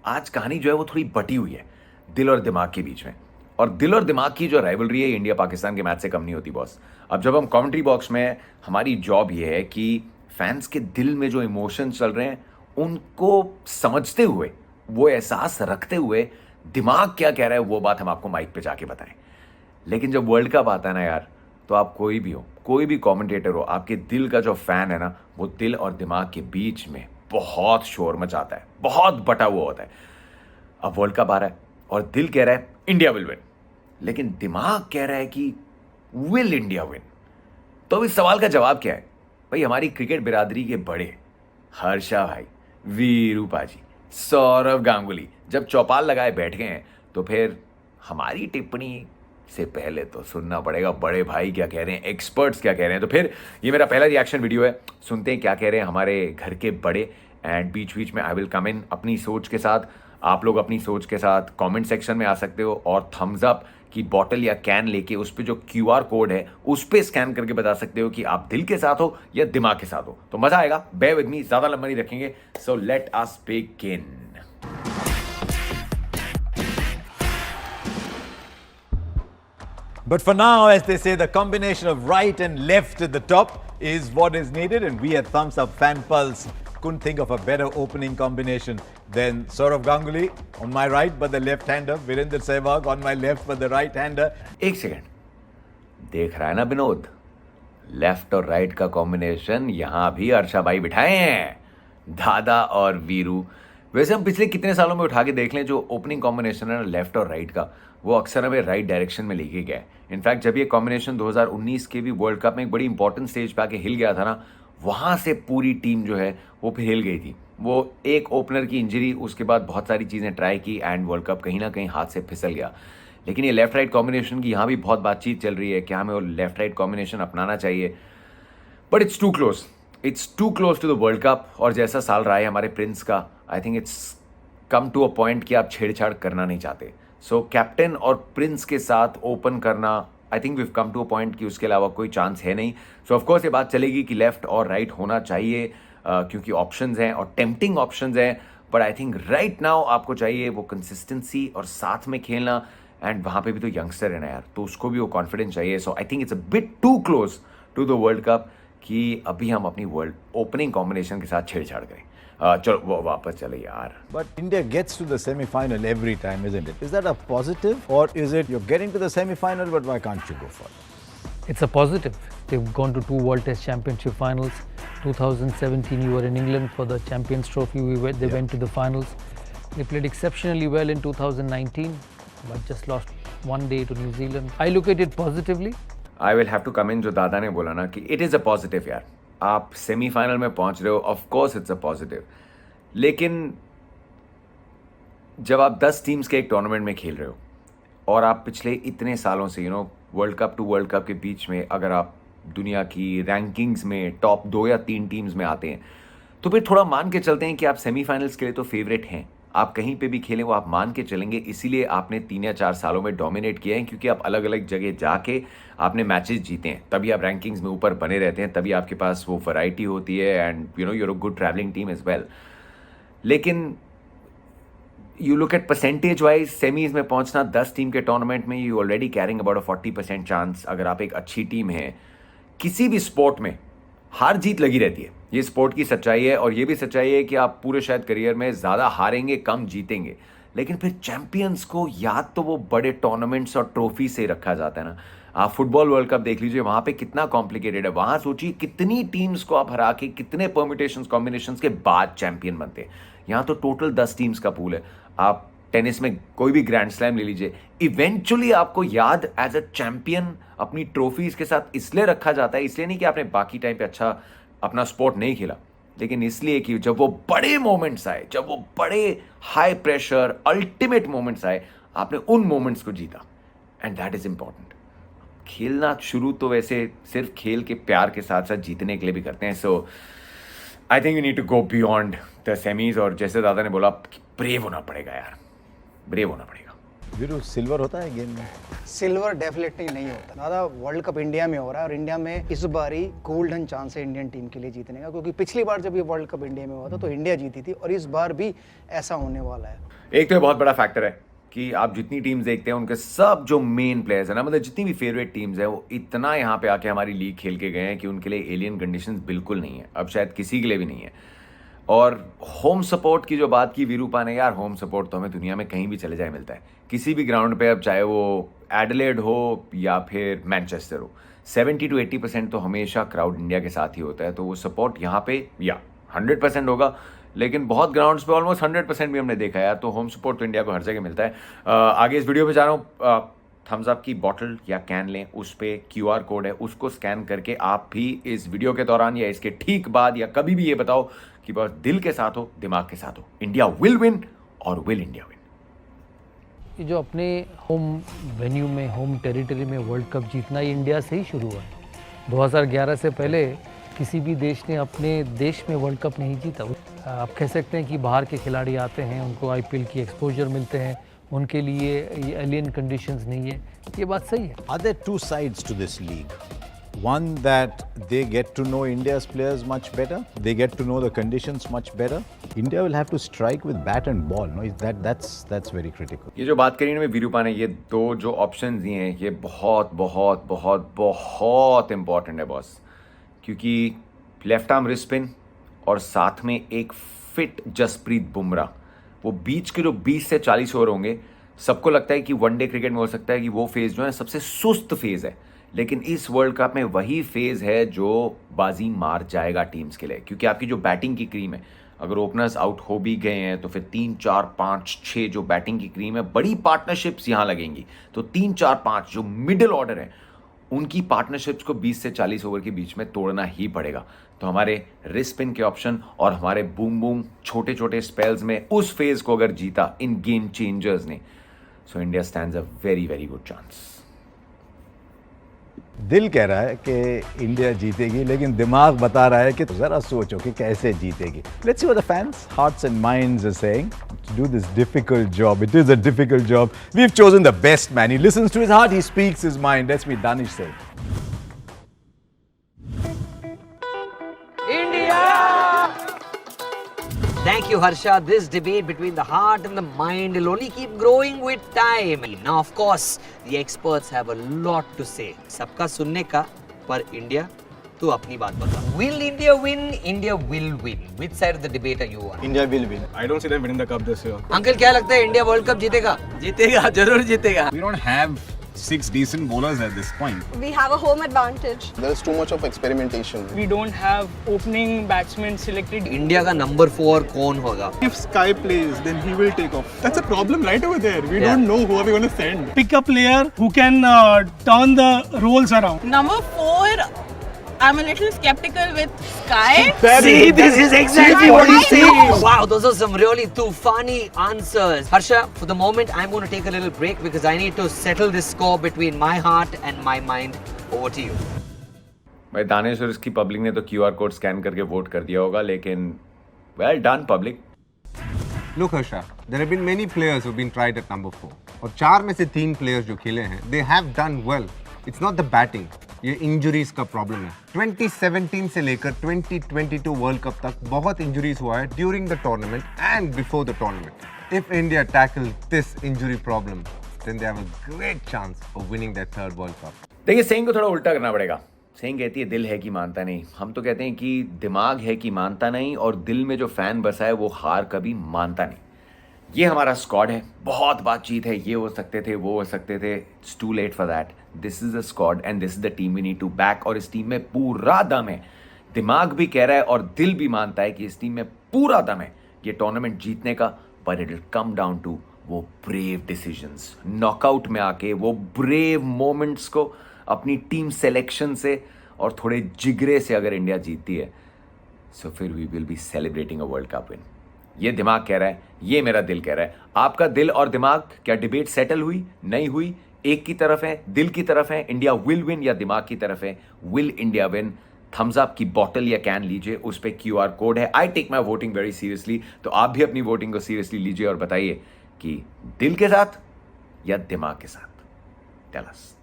आज कहानी जो है वो थोड़ी बटी हुई है दिल और दिमाग के बीच में। और दिल और दिमाग की जो राइवलरी है इंडिया पाकिस्तान के मैच से कम नहीं होती बॉस। अब जब हम कमेंट्री बॉक्स में, हमारी जॉब ये है कि फैंस के दिल में जो इमोशन चल रहे हैं उनको समझते हुए, वो एहसास रखते हुए दिमाग क्या कह रहा है वो बात हम आपको माइक पे जाके बताएं। लेकिन जब वर्ल्ड कप आता है ना यार, तो आप कोई भी हो, कोई भी कमेंटेटर हो, आपके दिल का जो फैन है ना, वो दिल और दिमाग के बीच में बहुत शोर मचाता है, बहुत बटा हुआ होता है। अब वर्ल्ड कप आ रहा है और दिल कह रहा है इंडिया विल विन, लेकिन दिमाग कह रहा है कि विल इंडिया विन। तो इस सवाल का जवाब क्या है भाई? हमारी क्रिकेट बिरादरी के बड़े हर्षा भाई, वीरू पाजी, सौरव गांगुली जब चौपाल लगाए बैठ गए हैं, तो फिर हमारी टिप्पणी से पहले तो सुनना पड़ेगा बड़े भाई क्या कह रहे हैं, एक्सपर्ट्स क्या कह रहे हैं। तो फिर ये मेरा पहला रिएक्शन वीडियो है, सुनते हैं क्या कह रहे हैं हमारे घर के बड़े। एंड बीच बीच में आई विल कम इन अपनी सोच के साथ, आप लोग अपनी सोच के साथ कमेंट सेक्शन में आ सकते हो और थम्स अप की बॉटल या कैन लेके उस पे जो क्यूआर कोड है उस पे स्कैन करके बता सकते हो कि आप दिल के साथ हो या दिमाग के साथ हो। तो मजा आएगा, बेयर विद मी, ज्यादा लंबा नहीं रखेंगे। So let us begin. But for now, as they say, the combination of right and left at the top is what is needed. And we at Thumbs Up Fan Pulse couldn't think of a better opening combination than Saurav Ganguly on my right, but the left-hander, Virender Sehwag on my left, but the right-hander. एक second, देख रहा है ना Vinod, left और right का combination यहां भी अर्षा भाई बिठाए हैं, दादा और वीरू। वैसे हम पिछले कितने सालों में उठा के देख लें, जो ओपनिंग कॉम्बिनेशन है ना लेफ्ट और राइट का, वो अक्सर हमें राइट डायरेक्शन में लेके गया है। इनफैक्ट जब ये कॉम्बिनेशन 2019 के भी वर्ल्ड कप में एक बड़ी इंपॉर्टेंट स्टेज पे आके हिल गया था ना, वहां से पूरी टीम जो है वो फिर हिल गई थी। वो एक ओपनर की इंजरी, उसके बाद बहुत सारी चीज़ें ट्राई की एंड वर्ल्ड कप कहीं ना कहीं हाथ से फिसल गया। लेकिन ये लेफ्ट राइट कॉम्बिनेशन की यहाँ भी बहुत बातचीत चल रही है कि हमें वो लेफ्ट राइट कॉम्बिनेशन अपनाना चाहिए, but it's too close, it's too close to the world Cup. और जैसा साल रहा है हमारे प्रिंस का, I think it's come to a point कि आप छेड़छाड़ करना नहीं चाहते। सो कैप्टन और प्रिंस के साथ ओपन करना, I think we've come to a point कि उसके अलावा कोई चांस है नहीं। सो ऑफकोर्स ये बात चलेगी कि लेफ्ट और राइट होना चाहिए, क्योंकि ऑप्शंस हैं और टेम्पटिंग ऑप्शंस हैं। But I think right now आपको चाहिए वो कंसिस्टेंसी और साथ में खेलना। एंड वहाँ पे भी तो यंगस्टर है ना यार, तो उसको भी वो कॉन्फिडेंस चाहिए। So I think it's a bit too close to the world cup कि अभी हम अपनी वर्ल्ड ओपनिंग कॉम्बिनेशन के साथ छेड़छाड़ करें। चलो वो वापस चले यार। But India gets to the semi-final every time, isn't it? Is that a positive, or is it you're getting to the semi-final, but why can't you go further? It's a positive. They've gone to 2 World Test Championship finals. 2017, you were in England for the Champions Trophy. They went to the finals. They played exceptionally well in 2019, but just lost one day to New Zealand. I look at it positively. I will have to come in, जो दादा ने बोला ना कि it is a positive यार, आप semifinal में पहुंच रहे हो, of course it's a positive. लेकिन जब आप 10 टीम्स के एक टूर्नामेंट में खेल रहे हो और आप पिछले इतने सालों से World Cup to World Cup के बीच में अगर आप दुनिया की रैंकिंग्स में टॉप 2 या 3 टीम्स में आते हैं, तो फिर थोड़ा मान के चलते हैं कि आप सेमीफाइनल्स के लिए तो फेवरेट हैं। आप कहीं पे भी खेलें वो आप मान के चलेंगे, इसीलिए आपने 3 या 4 सालों में डोमिनेट किया है, क्योंकि आप अलग अलग जगह जाके आपने मैचेस जीते हैं, तभी आप रैंकिंग्स में ऊपर बने रहते हैं, तभी आपके पास वो वैरायटी होती है and your a good travelling team as well. लेकिन you look at percentage wise, semis में पहुंचना 10 टीम के टूर्नामेंट में, you already carrying about a 40% chance. अगर आप एक अच्छी टीम है, किसी भी स्पोर्ट में हार जीत लगी रहती है, ये स्पोर्ट की सच्चाई है। और ये भी सच्चाई है कि आप पूरे शायद करियर में ज़्यादा हारेंगे कम जीतेंगे, लेकिन फिर चैंपियंस को याद तो वो बड़े टूर्नामेंट्स और ट्रॉफी से रखा जाता है ना। आप फुटबॉल वर्ल्ड कप देख लीजिए, वहाँ पे कितना कॉम्प्लिकेटेड है। वहाँ सोचिए कितनी टीम्स को आप हरा के कितने परम्यूटेशंस कॉम्बिनेशंस के बाद चैंपियन बनते हैं। यहाँ तो टोटल 10 टीम्स का पूल है। आप टेनिस में कोई भी ग्रैंड स्लैम ले लीजिए, इवेंचुअली आपको याद एज अ चैंपियन अपनी ट्रॉफीज के साथ इसलिए रखा जाता है, इसलिए नहीं कि आपने बाकी टाइम पे अच्छा अपना स्पोर्ट नहीं खेला, लेकिन इसलिए कि जब वो बड़े मोमेंट्स आए, जब वो बड़े हाई प्रेशर अल्टीमेट मोमेंट्स आए, आपने उन मोमेंट्स को जीता। And that is important. खेलना शुरू तो वैसे सिर्फ खेल के प्यार के साथ साथ जीतने के लिए भी करते हैं। So I think we need to go beyond the semis. और जैसे दादा ने बोला, ब्रेव होना पड़ेगा यार, ब्रेव होना पड़ेगा। वीरू सिल्वर होता है गेम में? सिल्वर डेफिनेटली नहीं होता दादा। वर्ल्ड कप इंडिया में हो रहा है और इंडिया में इस बार ही गोल्डन चांस है इंडियन टीम के लिए जीतने का, क्योंकि पिछली बार जब ये वर्ल्ड कप इंडिया में हुआ था तो इंडिया जीती थी और इस बार भी ऐसा होने वाला है। एक तो ये बहुत बड़ा फैक्टर है कि आप जितनी टीम्स देखते हैं उनके सब जो मेन प्लेयर्स है ना, मतलब जितनी भी फेवरेट टीम्स है वो इतना यहाँ पे आके हमारी लीग खेल के गए हैं कि उनके लिए एलियन कंडीशंस बिल्कुल नहीं है, अब शायद किसी के लिए भी नहीं है। और होम सपोर्ट की जो बात की वीरूपा ने, यार होम सपोर्ट तो हमें दुनिया में कहीं भी चले जाए मिलता है, किसी भी ग्राउंड पे, अब चाहे वो एडिलेड हो या फिर मैनचेस्टर हो, 70 to 80% तो हमेशा क्राउड इंडिया के साथ ही होता है। तो वो सपोर्ट यहाँ पे या 100% होगा, लेकिन बहुत ग्राउंड्स पे ऑलमोस्ट 100% भी हमने देखा है यार। तो होम सपोर्ट तो इंडिया को हर जगह मिलता है। आगे इस वीडियो पे जा रहा हूँ, थम्स अप की बॉटल या कैन लें, उस पर QR कोड है, उसको स्कैन करके आप भी इस वीडियो के दौरान या इसके ठीक बाद या कभी भी ये बताओ कि बस दिल के साथ हो, दिमाग के साथ हो, इंडिया विल विन और विल इंडिया विन। ये जो अपने होम वेन्यू में, होम टेरिटरी में वर्ल्ड कप जीतना, ये इंडिया से ही शुरू हुआ है। 2011 से पहले किसी भी देश ने अपने देश में वर्ल्ड कप नहीं जीता। आप कह सकते हैं कि बाहर के खिलाड़ी आते हैं, उनको IPL की एक्सपोजर मिलते हैं, उनके लिए ये एलियन कंडीशंस नहीं है, ये बात सही है। Are there two sides to this league? One that they get to know India's players much better, they get to know the conditions much better. India will have to strike with bat and ball. No, that's very critical. ये जो बात करी ना वीरूपा ने, ये दो जो options दिए हैं ये बहुत बहुत बहुत बहुत इंपॉर्टेंट है बॉस, क्योंकि लेफ्ट आर्म रिस्ट स्पिन और साथ में एक फिट जसप्रीत बुमराह, वो बीच के जो 20 से 40 ओवर होंगे, सबको लगता है कि वनडे क्रिकेट में हो सकता है कि वो फेज जो है सबसे सुस्त फेज है, लेकिन इस वर्ल्ड कप में वही फेज है जो बाजी मार जाएगा टीम्स के लिए। क्योंकि आपकी जो बैटिंग की क्रीम है, अगर ओपनर्स आउट हो भी गए हैं तो फिर 3, 4, 5, 6 जो बैटिंग की क्रीम है, बड़ी पार्टनरशिप्स यहाँ लगेंगी। तो 3, 4, 5 जो मिडिल ऑर्डर है, उनकी पार्टनरशिप्स को 20 से 40 ओवर के बीच में तोड़ना ही पड़ेगा। तो हमारे रिस्ट स्पिन के ऑप्शन और हमारे बूम बूम छोटे छोटे स्पेल्स में उस फेज को अगर जीता इन गेम चेंजर्स ने, so India stands a very very good chance. दिल कह रहा है कि इंडिया जीतेगी, लेकिन दिमाग बता रहा है कि जरा सोचो कि कैसे जीतेगी। Let's see what the fans' hearts and minds are saying to do this difficult job. It is a difficult job. We've chosen the best man. He listens to his heart, he speaks his mind. Let's meet Danish say. Thank you, Harsha. This debate between the heart and the mind will only keep growing with time. Now, of course, the experts have a lot to say. सबका सुनने का, पर India, तू अपनी बात बता. Will India win? India will win. Which side of the debate are you on? India will win. I don't see them winning the cup this year. Uncle, क्या लगता है India World Cup जीतेगा? जीतेगा, जरूर जीतेगा. We don't have 6 decent bowlers at this point. We have a home advantage. There's too much of experimentation. We don't have opening batsmen selected. India का number 4 कौन होगा? If Sky plays, then he will take off. That's a problem right over there. We Yeah. don't know who are we going to send. Pick a player who can turn the roles around. Number 4, I'm a little skeptical with Sky. See, this is exactly what you say. Wow, those are some really tufani answers. Harsha, for the moment, I'm going to take a little break because I need to settle this score between my heart and my mind. Over to you. भाई दानिश और इसकी public ने तो QR code scan करके vote कर दिया होगा, लेकिन well done public. Look Harsha, there have been many players who've been tried at number 4 और 4 में से 3 players जो खेले हैं, they have done well. It's not the batting, ये इंजरीज का प्रॉब्लम है। 2017 से लेकर 2022 वर्ल्ड कप तक बहुत इंजरीज हुआ है during the tournament and before the tournament. If India tackle this injury problem, then they have a great chance of winning that third World Cup. देखिए, सेइंग को थोड़ा उल्टा करना पड़ेगा। सेइंग कहती है दिल है कि मानता नहीं, हम तो कहते हैं कि दिमाग है कि मानता नहीं, और दिल में जो फैन बसा है वो हार कभी मानता नहीं। ये हमारा स्क्वाड है, बहुत बातचीत है, ये हो सकते थे, वो हो सकते थे, it's too late for that. This is the squad and this is the team we need to back, और इस टीम में पूरा दम है। दिमाग भी कह रहा है और दिल भी मानता है कि इस टीम में पूरा दम है ये टूर्नामेंट जीतने का, but it will come down to वो ब्रेव डिसीजंस, नॉकआउट में आके वो ब्रेव मोमेंट्स को अपनी टीम सेलेक्शन से और थोड़े जिगरे से अगर इंडिया जीतती है, सो फिर we will be celebrating a World Cup win. ये दिमाग कह रहा है, ये मेरा दिल कह रहा है। आपका दिल और दिमाग, क्या डिबेट सेटल हुई? नहीं हुई? एक की तरफ है, दिल की तरफ है इंडिया विल विन, या दिमाग की तरफ है will India win? Thums Up की बॉटल या कैन लीजिए, उस पर QR कोड है। I take my voting very seriously, तो आप भी अपनी वोटिंग को सीरियसली लीजिए और बताइए कि दिल के साथ या दिमाग के साथ? टेल अस।